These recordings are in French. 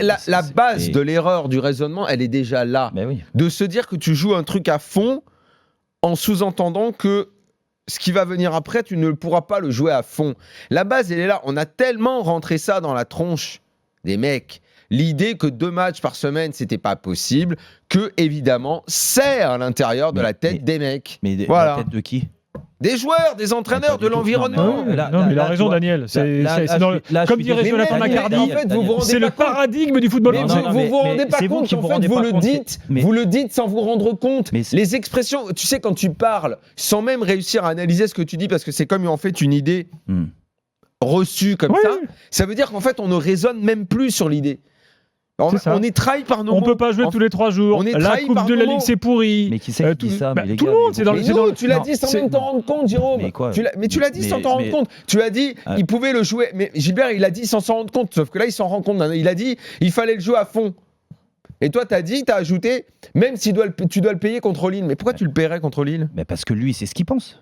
La base de l'erreur du raisonnement, elle est déjà là. Oui. De se dire que tu joues un truc à fond en sous-entendant que ce qui va venir après, tu ne pourras pas le jouer à fond. La base, elle est là. On a tellement rentré ça dans la tronche des mecs. L'idée que 2 matchs par semaine, c'était pas possible, que, évidemment, c'est à l'intérieur de la tête des mecs. Mais la tête de qui ? Des joueurs, des entraîneurs, de l'environnement. Non, mais il a raison, Daniel. Comme dirait Jonathan Macardy, c'est le paradigme du football français. Vous vous rendez pas compte, en fait, vous le dites sans vous rendre compte. Les expressions, tu sais, quand tu parles, sans même réussir à analyser ce que tu dis, parce que c'est comme en fait une idée reçue comme ça veut dire qu'en fait, on ne raisonne même plus sur l'idée. On est trahi par nos mots. On peut pas jouer tous les 3 jours. La Coupe de la Ligue, c'est pourri. Mais qui c'est qui dit ça? Tout le monde, c'est dans le. Tu l'as dit sans même t'en rendre compte, Jérôme. Mais tu l'as dit sans t'en rendre compte. Tu as dit, il pouvait le jouer. Mais Gilbert, il a dit sans s'en rendre compte. Sauf que là, il s'en rend compte. Il a dit, il fallait le jouer à fond. Et toi, t'as ajouté, même si tu dois le payer contre Lille. Mais pourquoi tu le paierais contre Lille? Parce que lui, c'est ce qu'il pense.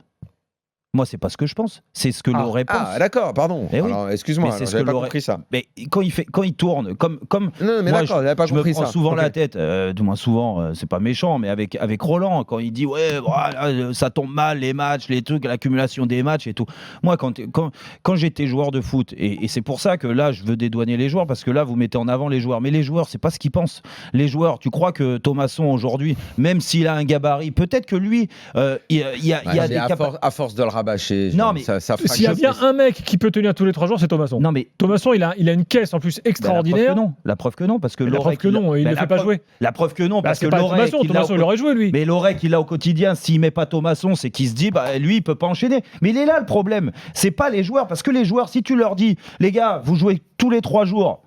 Moi, c'est pas ce que je pense. C'est ce que Loret pense. Ah, d'accord, pardon. Alors, excuse-moi, j'avais pas compris ça. Mais quand il tourne, comme non, mais moi, d'accord, j'avais pas compris ça. Je me prends souvent la tête, du moins souvent, c'est pas méchant, mais avec Roland, quand il dit ouais, voilà, ça tombe mal les matchs, les trucs, l'accumulation des matchs et tout. Moi, quand j'étais joueur de foot, et c'est pour ça que là, je veux dédouaner les joueurs, parce que là, vous mettez en avant les joueurs. Mais les joueurs, c'est pas ce qu'ils pensent. Les joueurs, tu crois que Thomasson aujourd'hui, même s'il a un gabarit, peut-être que lui, il y a des à force de le rabâcher. Non, mais s'il y a bien un mec qui peut tenir tous les 3 jours, c'est Thomasson. Non, mais Thomasson, il a une caisse en plus extraordinaire. La preuve que non, parce que Loret, il ne le fait pas jouer. La preuve que non, parce que Thomasson, il aurait joué lui. Mais Loret qui l'a au quotidien, s'il met pas Thomasson, c'est qu'il se dit, lui, il peut pas enchaîner. Mais il est là le problème. C'est pas les joueurs, parce que les joueurs, si tu leur dis, les gars, vous jouez tous les 3 jours,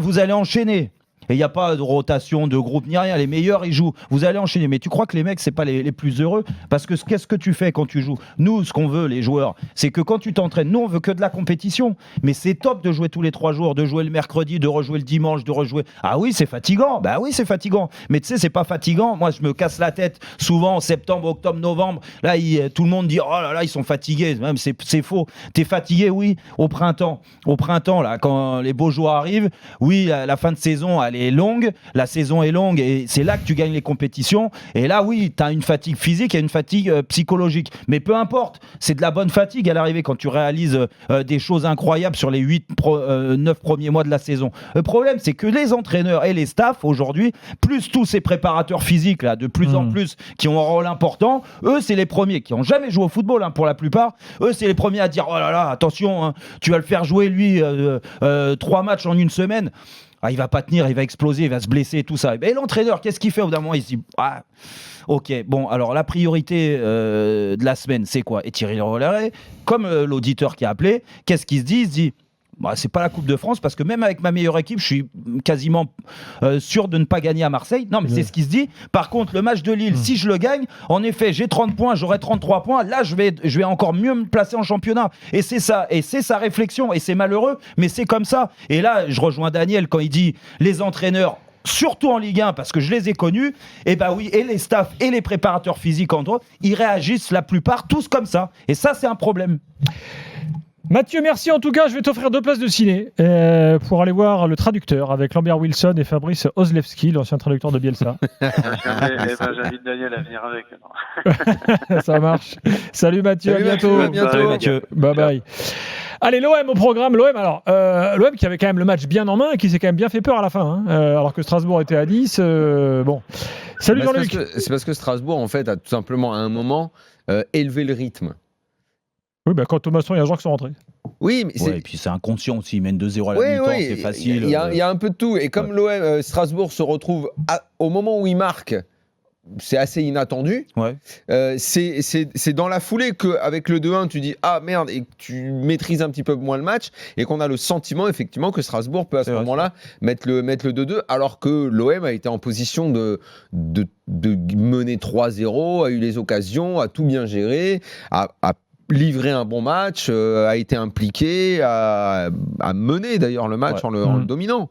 vous allez enchaîner. Et il n'y a pas de rotation de groupe ni rien. Les meilleurs, ils jouent. Vous allez enchaîner. Mais tu crois que les mecs, c'est pas les plus heureux? Parce que qu'est-ce que tu fais quand tu joues? Nous, ce qu'on veut, les joueurs, c'est que quand tu t'entraînes, nous, on veut que de la compétition. Mais c'est top de jouer tous les 3 jours, de jouer le mercredi, de rejouer le dimanche, de rejouer. Ah oui, c'est fatigant. Bah oui, c'est fatigant. Mais tu sais, c'est pas fatigant. Moi, je me casse la tête souvent en septembre, octobre, novembre. Là, tout le monde dit oh là là, ils sont fatigués. Même c'est faux. T'es fatigué, oui, au printemps. Au printemps, là, quand les beaux jours arrivent, oui, la fin de saison, elle est longue, la saison est longue et c'est là que tu gagnes les compétitions. Et là, oui, tu as une fatigue physique et une fatigue psychologique. Mais peu importe, c'est de la bonne fatigue à l'arrivée quand tu réalises des choses incroyables sur les 9 premiers mois de la saison. Le problème, c'est que les entraîneurs et les staffs aujourd'hui, plus tous ces préparateurs physiques là, de plus en plus, qui ont un rôle important, eux, c'est les premiers qui n'ont jamais joué au football pour la plupart. Eux, c'est les premiers à dire oh là là, attention, tu vas le faire jouer lui 3 matchs en une semaine. Il va pas tenir, il va exploser, il va se blesser, tout ça. Et l'entraîneur, qu'est-ce qu'il fait au bout d'un moment? Il se dit ok, bon, alors la priorité de la semaine, c'est quoi? Et Thierry Rolleret, comme l'auditeur qui a appelé, qu'est-ce qu'il se dit? Il se dit c'est pas la Coupe de France, parce que même avec ma meilleure équipe, je suis quasiment sûr de ne pas gagner à Marseille. Non, mais c'est ce qui se dit. Par contre, le match de Lille, si je le gagne, en effet, j'ai 30 points, j'aurai 33 points. Là, je vais encore mieux me placer en championnat. Et c'est ça. Et c'est sa réflexion. Et c'est malheureux, mais c'est comme ça. Et là, je rejoins Daniel quand il dit les entraîneurs, surtout en Ligue 1, parce que je les ai connus, et oui, et les staffs et les préparateurs physiques entre eux, ils réagissent la plupart tous comme ça. Et ça, c'est un problème. Mathieu, merci en tout cas. Je vais t'offrir 2 places de ciné pour aller voir Le Traducteur avec Lambert Wilson et Fabrice Ozlewski, l'ancien traducteur de Bielsa. J'invite Daniel à venir avec. Ça marche. Salut Mathieu, à bientôt. Salut Mathieu. Bye bye. Allez, l'OM au programme. L'OM qui avait quand même le match bien en main et qui s'est quand même bien fait peur à la fin, alors que Strasbourg était à 10. Bon. Salut Jean-Luc. C'est parce que Strasbourg, en fait, a tout simplement à un moment élevé le rythme. Oui, quand Thomasson, il y a des gens qui sont rentrés. Oui, mais et puis c'est inconscient aussi, ils mènent 2-0 à la mi-temps, c'est facile. Il y a un peu de tout. Et comme l'OM, Strasbourg se retrouve au moment où il marque, c'est assez inattendu. C'est dans la foulée qu'avec le 2-1, tu dis ah merde, et que tu maîtrises un petit peu moins le match, et qu'on a le sentiment effectivement que Strasbourg peut à ce moment-là mettre le 2-2, alors que l'OM a été en position de mener 3-0, a eu les occasions, a tout bien géré, a livré un bon match, a été impliqué, a mené d'ailleurs le match en le dominant.